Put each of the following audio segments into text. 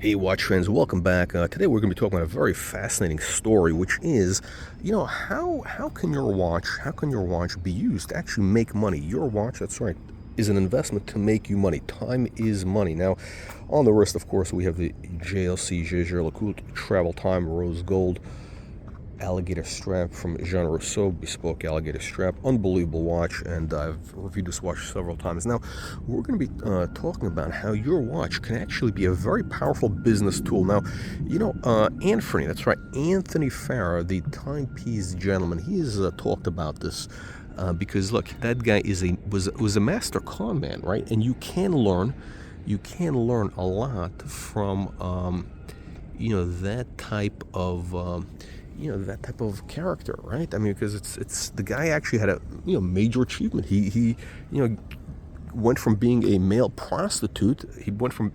Hey, watch fans, welcome back. Today we're going to be talking about a very fascinating story, which is, how can your watch be used to actually make money? Your watch, that's right, is an investment to make you money. Time is money. Now, on the wrist, of course, we have the JLC Jaeger LeCoultre Travel Time Rose Gold alligator strap from Jean Rousseau, bespoke alligator strap, unbelievable watch, and I've reviewed this watch several times. Now, we're going to be talking about how your watch can actually be a very powerful business tool. Now, Anthony, that's right, Anthony Farrer, the Timepiece Gentleman, he has talked about this because look, that guy was a master con man, right? And you can learn a lot from that type of character, right? I mean, because it's the guy actually had a major achievement. He went from being a male prostitute. He went from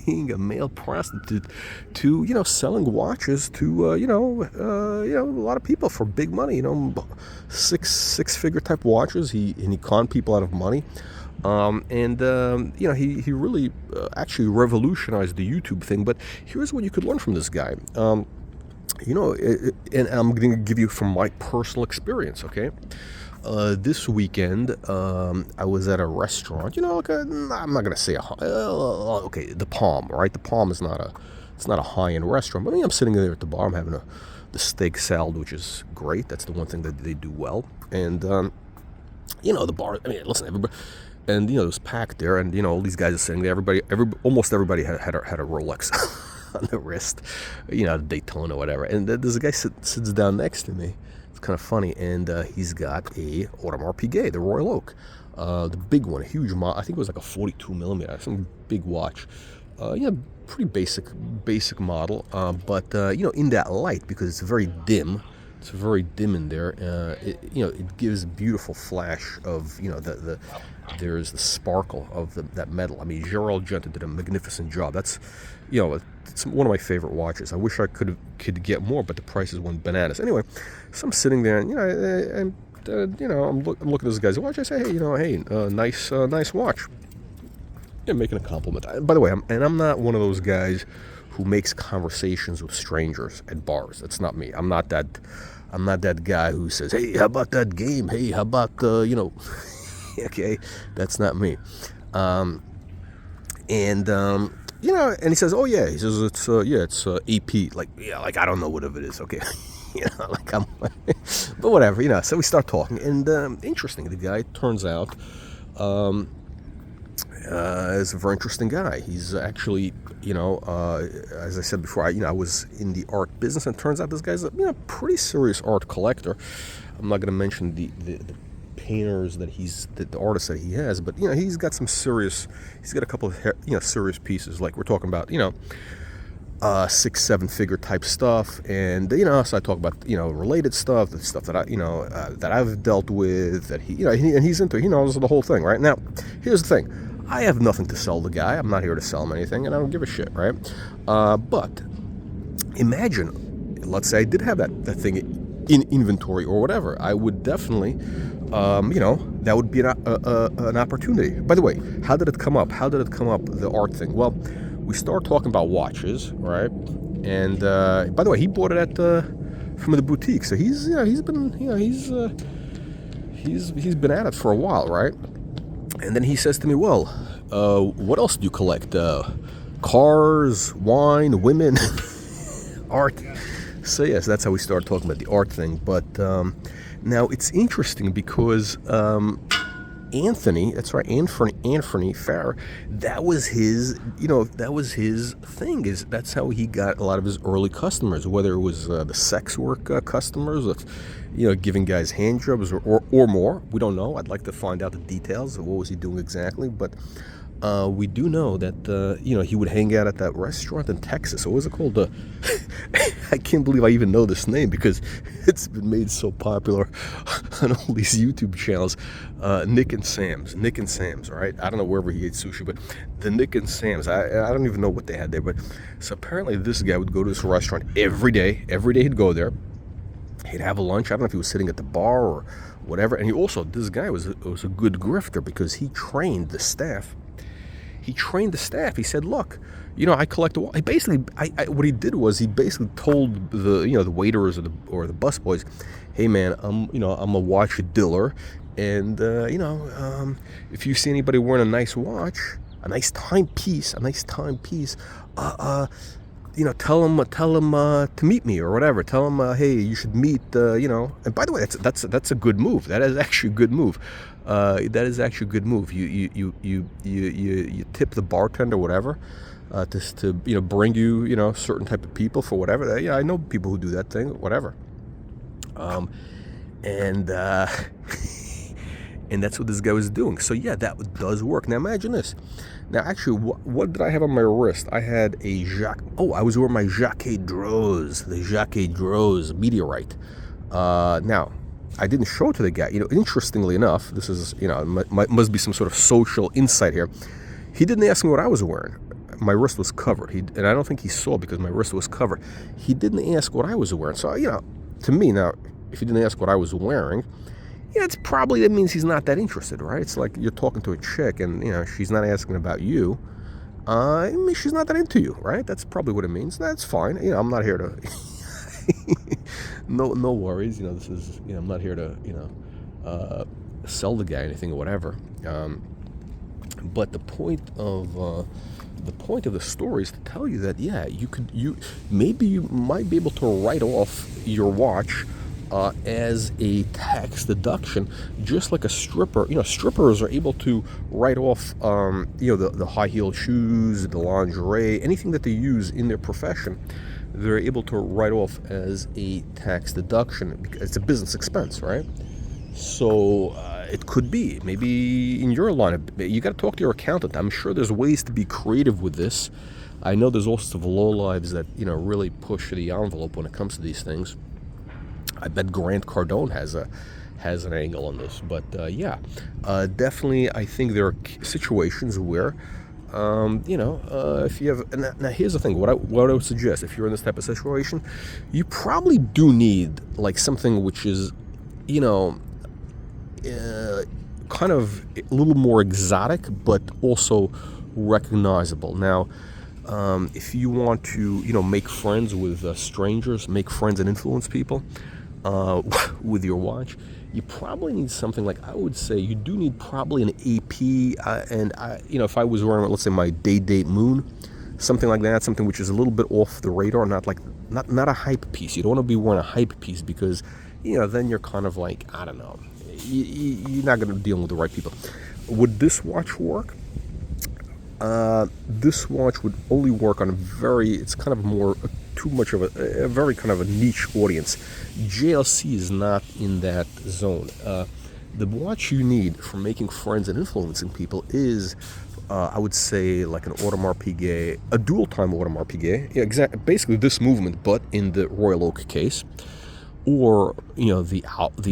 being a male prostitute to selling watches to a lot of people for big money. Six figure type watches. He conned people out of money. He really actually revolutionized the YouTube thing. But here's what you could learn from this guy. And I'm going to give you from my personal experience, okay? This weekend, I was at a restaurant. I'm not going to say the Palm, right? The Palm is it's not a high-end restaurant. But I'm sitting there at the bar. I'm having the steak salad, which is great. That's the one thing that they do well. And the bar. I mean, listen, everybody. And it was packed there, and all these guys are sitting there. Almost everybody had a Rolex on the wrist, Daytona or whatever. And there's a guy sits down next to me. It's kind of funny, and he's got a Audemars Piguet, the Royal Oak, the big one, a huge model. I think it was like a 42 millimeter, some big watch. Pretty basic model, but in that light, because it's very dim. It's very dim in there. It gives a beautiful flash of there's the sparkle of that metal. I mean, Gerald Genta did a magnificent job. That's it's one of my favorite watches. I wish I could get more, but the prices went bananas. Anyway, so I'm sitting there, and I'm looking at this guy's watch. I say, hey, nice watch. Making a compliment. By the way, I'm not one of those guys who makes conversations with strangers at bars. That's not me. I'm not that guy who says, hey, how about that game? Hey, how about okay, that's not me. And he says, oh yeah, he says it's AP. Like I don't know what it is. Okay, but whatever. So we start talking, and interesting. The guy turns out is a very interesting guy. He's actually, as I said before, I was in the art business, and it turns out this guy's a pretty serious art collector. I'm not going to mention the painters the artists that he has, but he's got a couple of serious pieces. Like we're talking about 6-7 figure type stuff, and so I talk about related stuff, the stuff that that I've dealt with, that and he's into. He knows the whole thing. Right now, here's the thing. I have nothing to sell the guy. I'm not here to sell him anything, and I don't give a shit, right? But imagine, let's say I did have that thing in inventory or whatever. I would definitely, that would be an opportunity. By the way, how did it come up? The art thing? Well, we started talking about watches, right? And by the way, he bought it from the boutique, so he's been at it for a while, right? And then he says to me, well, what else do you collect? Cars, wine, women, art. So yes, that's how we started talking about the art thing. But now it's interesting because Anthony, that's right, Anthony Farrer, that was his thing. That's how he got a lot of his early customers, whether it was the sex work customers, giving guys hand jobs or more. We don't know. I'd like to find out the details of what was he doing exactly, but we do know that he would hang out at that restaurant in Texas. What was it called? I can't believe I even know this name because it's been made so popular on all these YouTube channels. Nick and Sam's, right? I don't know wherever he ate sushi, but the Nick and Sam's. I don't even know what they had there, but so apparently this guy would go to this restaurant every day. Every day he'd go there. He'd have a lunch. I don't know if he was sitting at the bar or whatever. And this guy was a good grifter because he trained the staff. he trained the staff. He said, look, I collect he basically, what he did was he basically told the waiters or the busboys, hey man, I'm a watch dealer, and if you see anybody wearing a nice watch, a nice timepiece, tell them to meet me or whatever. Tell them, hey, you should meet, And by the way, that's a good move. That is actually a good move. You tip the bartender, whatever, to bring you certain type of people for whatever. Yeah, I know people who do that thing, whatever. And and that's what this guy was doing. So yeah, that does work. Now imagine this. Now actually, what did I have on my wrist? I had a I was wearing my Jacques Droz, the Jacques Droz meteorite. Now, I didn't show it to the guy. Interestingly enough, this is must be some sort of social insight here. He didn't ask me what I was wearing. My wrist was covered. And I don't think he saw because my wrist was covered. He didn't ask what I was wearing. So to me now, if he didn't ask what I was wearing, that means he's not that interested, right? It's like you're talking to a chick and, she's not asking about you. She's not that into you, right? That's probably what it means. That's fine. I'm not here to, no worries. This is, I'm not here to, sell the guy anything or whatever. But the point of the story is to tell you that, you might be able to write off your watch as a tax deduction, just like a stripper. Strippers are able to write off, the high-heeled shoes, the lingerie, anything that they use in their profession. They're able to write off as a tax deduction because it's a business expense, right? So it could be maybe in your line. You got to talk to your accountant. I'm sure there's ways to be creative with this. I know there's all sorts of lowlives that really push the envelope when it comes to these things. I bet Grant Cardone has an angle on this, but definitely I think there are situations where, if you have. Now here's the thing: what I would suggest if you're in this type of situation, you probably do need like something which is, kind of a little more exotic, but also recognizable. Now, if you want to, make friends with strangers, make friends and influence people. With your watch, you probably need something like, I would say you do need probably an AP, and if I was wearing, let's say, my date moon, something like that, something which is a little bit off the radar, not a hype piece. You don't want to be wearing a hype piece because then you're kind of like, I don't know, you're not going to deal with the right people. Would this watch work? This watch would only work on it's kind of more too much of a very kind of a niche audience. JLC is not in that zone. The watch you need for making friends and influencing people is, I would say, like an Audemars Piguet, a dual-time Audemars Piguet. Yeah, exactly. Basically this movement, but in the Royal Oak case. Or, the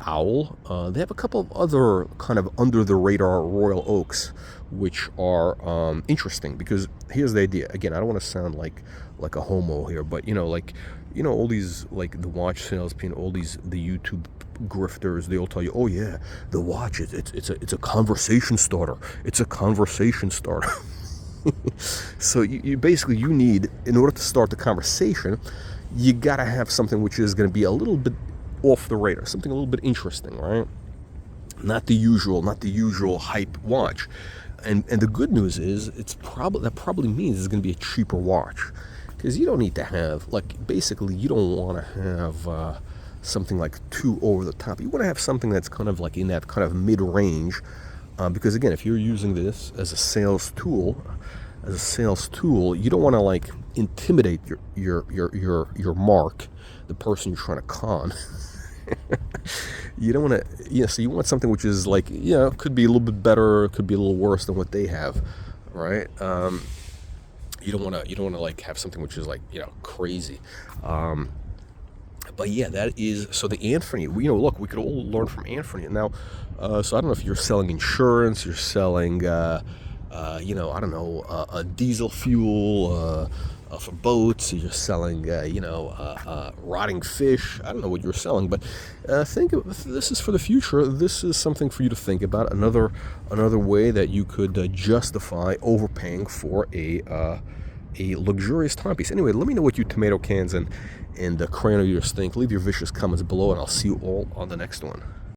Owl. They have a couple of other kind of under-the-radar Royal Oaks, which are interesting, because here's the idea. Again, I don't want to sound like a homo here, but, all these, like, the watch salespeople, all the YouTube grifters, they all tell you, oh, yeah, the watch, it's a conversation starter. It's a conversation starter. So you basically, you need, in order to start the conversation, you gotta have something which is going to be a little bit off the radar, something a little bit interesting, right? Not the usual hype watch. And the good news is, that probably means it's going to be a cheaper watch, because you don't need to have, like, basically you don't want to have something like too over the top. You want to have something that's kind of like in that kind of mid-range, because again, if you're using this as a sales tool, you don't want to like intimidate your mark, the person you're trying to con. You don't want to, so you want something which is like, could be a little bit better, could be a little worse than what they have, right? You don't want to like have something which is like, crazy. But yeah, that is, so the Anthony, look, we could all learn from Anthony. Now, so I don't know if you're selling insurance, you're selling, I don't know, a diesel fuel, for boats. You're selling, rotting fish. I don't know what you're selling, but this is for the future. This is something for you to think about. Another way that you could justify overpaying for a luxurious timepiece. Anyway, let me know what you tomato cans and crayon eaters think. Leave your vicious comments below, and I'll see you all on the next one.